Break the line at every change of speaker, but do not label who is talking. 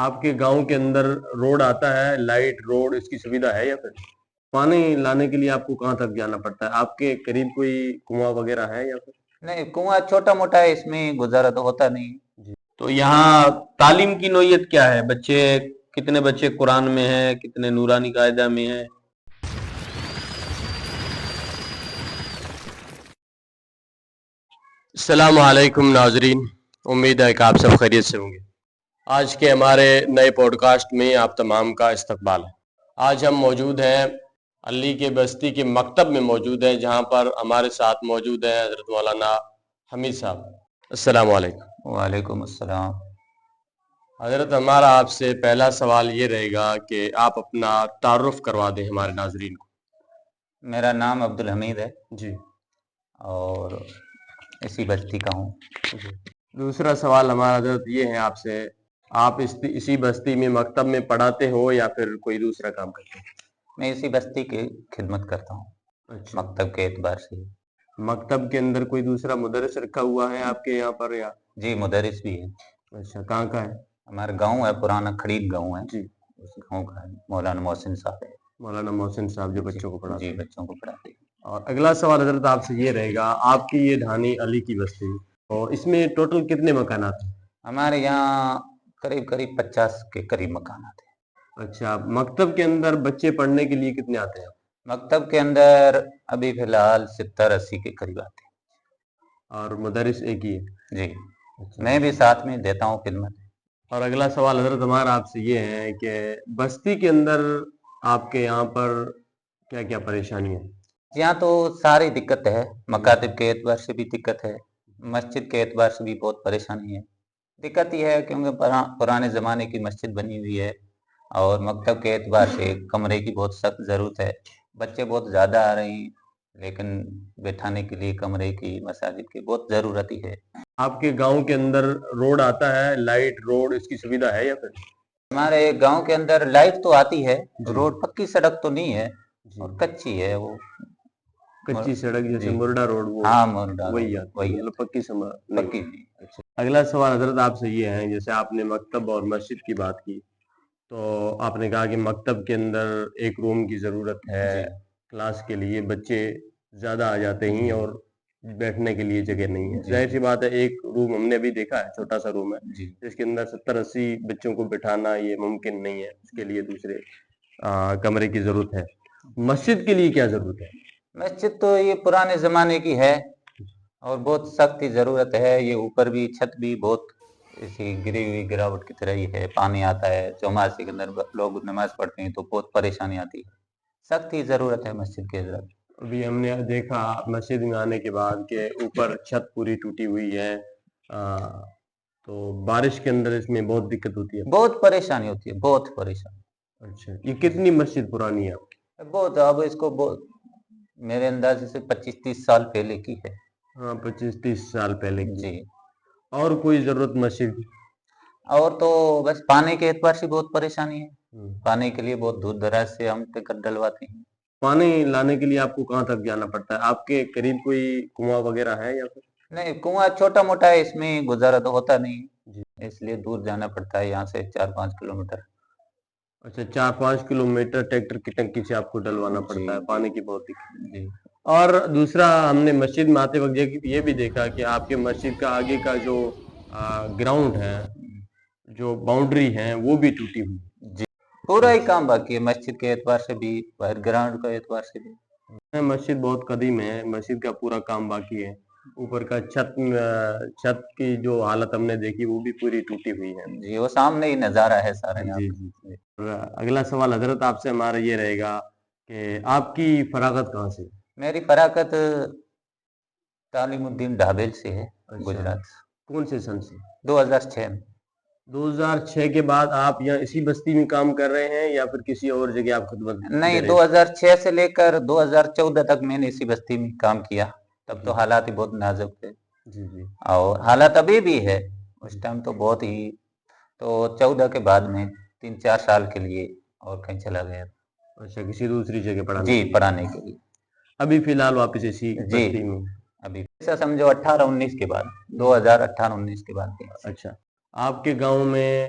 آپ کے گاؤں کے اندر روڈ آتا ہے، لائٹ روڈ اس کی سویدھا ہے یا پھر پانی لانے کے لیے آپ کو کہاں تک جانا پڑتا ہے؟ آپ کے قریب کوئی کنواں وغیرہ ہے یا پھر؟
نہیں، کنواں چھوٹا موٹا ہے، اس میں گزارا تو ہوتا نہیں۔
جی، تو یہاں تعلیم کی نوعیت کیا ہے؟ کتنے بچے قرآن میں ہیں، کتنے نورانی قاعدہ میں ہیں؟ السلام علیکم ناظرین، امید ہے کہ آپ سب خیریت سے ہوں گے۔ آج کے ہمارے نئے پوڈ کاسٹ میں آپ تمام کا استقبال ہے۔ آج ہم موجود ہیں علی کے بستی کے مکتب میں موجود ہیں، جہاں پر ہمارے ساتھ موجود ہیں حضرت مولانا حمید صاحب۔ السلام علیکم۔
وعلیکم السلام۔
حضرت، ہمارا آپ سے پہلا سوال یہ رہے گا کہ آپ اپنا تعارف کروا دیں ہمارے ناظرین کو۔
میرا نام عبدالحمید ہے
جی،
اور اسی بستی کا ہوں۔
جی۔ دوسرا سوال ہمارا حضرت یہ ہے آپ سے، آپ اسی بستی میں مکتب میں پڑھاتے ہو یا پھر کوئی دوسرا کام کرتے ہیں؟
میں اسی بستی کی خدمت کرتا ہوں،
اچھا،
مکتب کے اعتبار سے۔
مکتب کے اندر کوئی دوسرا مدرس رکھا ہوا ہے آپ کے یہاں پر یا؟
جی، مدرس بھی ہے۔
اچھا، کہاں کا ہے؟
ہمارا گاؤں ہے، پرانا کھڑیل گاؤں ہے،
جی،
اس گاؤں کا ہے، مولانا محسن صاحب ہے۔
مولانا محسن صاحب جو بچوں کو پڑھاتے
جی،
ہیں۔
بچوں کو پڑھاتے ہیں۔
اور اگلا سوال حضرت آپ سے یہ رہے گا، آپ کی یہ ڈھانی علی کی بستی، اور اس میں ٹوٹل کتنے مکانات ہیں؟
ہمارے یہاں قریب 50 کے قریب مکانات ہیں۔
اچھا، مکتب کے اندر بچے پڑھنے کے لیے کتنے آتے ہیں؟
مکتب کے اندر ابھی فی الحال 70-80 کے قریب آتے ہیں۔
اور مدرس ایک ہی ہے؟
جی،
اچھا،
میں بھی ساتھ میں دیتا ہوں خدمت۔
اور اگلا سوال حضرت ہمارا آپ سے یہ ہے کہ بستی کے اندر آپ کے یہاں پر کیا کیا پریشانی ہے؟
یہاں تو ساری دقت ہے، مکاتب کے اعتبار سے بھی دقت ہے، مسجد کے اعتبار سے بھی بہت پریشانی ہے۔ دقت یہ ہے کیونکہ پرانے زمانے کی مسجد بنی ہوئی ہے اور مکتب کے اعتبار سے کمرے کی بہت سخت ضرورت ہے۔ بچے بہت زیادہ آ رہے ہیں لیکن بیٹھانے کے لیے کمرے کی، مساجد کی بہت ضرورت ہی ہے۔
آپ کے گاؤں کے اندر روڈ آتا ہے، لائٹ روڈ اس کی سویدھا ہے یا پھر؟
ہمارے گاؤں کے اندر لائٹ تو آتی ہے، روڈ پکی سڑک تو نہیں ہے اور کچی ہے، وہ
کچی سڑک جیسے
جی،
مرڈا روڈ، وہ
ہاں مرڈا
وہی
روڈ،
آتی ہے،
وہی
مطلب پکی نہیں۔
پکی نہیں۔
اچھا، اگلا سوال حضرت آپ سے یہ ہے، جیسے آپ نے مکتب اور مسجد کی بات کی تو آپ نے کہا کہ مکتب کے اندر ایک روم کی ضرورت ہے کلاس کے لیے، بچے زیادہ آ جاتے ہیں اور بیٹھنے کے لیے جگہ نہیں ہے۔ ظاہر سی بات ہے، ایک روم ہم نے بھی دیکھا ہے، چھوٹا سا روم ہے جس کے اندر 70-80 بچوں کو بٹھانا یہ ممکن نہیں ہے، اس کے لیے دوسرے کمرے کی ضرورت ہے۔ مسجد کے لیے کیا ضرورت ہے؟
مسجد تو یہ پرانے زمانے کی ہے اور بہت سخت ضرورت ہے، یہ اوپر بھی چھت بھی بہت ایسی گری ہوئی گراوٹ کی طرح ہی ہے، پانی آتا ہے، چوماسے کے اندر لوگ نماز پڑھتے ہیں تو بہت پریشانی آتی ہے، سخت ہی ضرورت ہے مسجد کے ضرورت۔
ابھی ہم نے دیکھا مسجد میں آنے کے بعد کہ اوپر چھت پوری ٹوٹی ہوئی ہے، تو بارش کے اندر اس میں بہت دقت ہوتی ہے،
بہت پریشانی ہوتی ہے، بہت پریشانی۔
اچھا، یہ کتنی مسجد پرانی ہے آپ کی؟
بہت، اب اس کو بہت میرے انداز سے 25-30 سال پہلے کی ہے۔
ہاں، 25-30 سال پہلے کی۔
جی،
اور کوئی ضرورت مسجد کی؟
اور تو بس پانی کے اعتبار سے بہت پریشانی ہے، پانی کے لیے بہت دور دراز سے ہم ٹکٹ ڈلواتے ہیں۔
پانی لانے کے لیے آپ کو کہاں تک جانا پڑتا ہے؟ آپ کے قریب کوئی کنواں وغیرہ ہے یا پھر؟
نہیں، کنواں چھوٹا موٹا ہے، اس میں گزارا تو ہوتا نہیں،
جی،
اس لیے دور جانا پڑتا ہے، یہاں سے 4-5 کلومیٹر۔
اچھا، 4-5 کلومیٹر ٹریکٹر کی ٹنکی سے آپ کو ڈلوانا پڑتا ہے، پانی کی بہت دقت۔
جی،
اور دوسرا ہم نے مسجد میں آتے وقت یہ بھی دیکھا کہ آپ کے مسجد کا آگے کا جو گراؤنڈ ہے، جو باؤنڈری ہے، وہ بھی ٹوٹی ہوئی۔
جی، پورا ہی کام باقی ہے، مسجد کے اعتبار سے بھی، باہر گراؤنڈ کے اعتبار سے بھی۔
مسجد بہت قدیم ہے، مسجد کا پورا کام باقی ہے، اوپر کا چھت کی جو حالت ہم نے دیکھی وہ بھی پوری ٹوٹی ہوئی ہے۔
جی، وہ سامنے ہی نظارہ ہے سارا یہاں
جی،
پہ۔
جی۔ اگلا سوال حضرت آپ سے ہمارا یہ رہے گا کہ آپ کی فراغت کہاں سے؟
میری فراغت تعلیم الدین ڈھابیل سے ہے، گجرات۔
کون سے سن سے؟
2006 میں۔
2006 کے بعد آپ یہاں اسی بستی میں کام کر رہے ہیں یا پھر کسی اور جگہ آپ خدمت دے رہے
نہیں،
ہیں؟
2006 سے لے کر 2014 تک میں نے اسی بستی میں کام کیا، تب تو حالات ہی بہت نازک تھے،
جی، جی۔
اور حالات ابھی بھی ہے، اس ٹائم تو بہت ہی، تو 14 کے بعد میں 3-4 سال کے لیے اور کہیں چلا گیا۔
اچھا، کسی دوسری جگہ پڑھانے؟
جی، پڑھانے کے لیے۔
ابھی فی الحال واپس اسی
جی،
بستی میں؟
ابھی ایسا سمجھو 18-19 کے بعد، 2018-19 کے بعد۔
اچھا، آپ کے گاؤں میں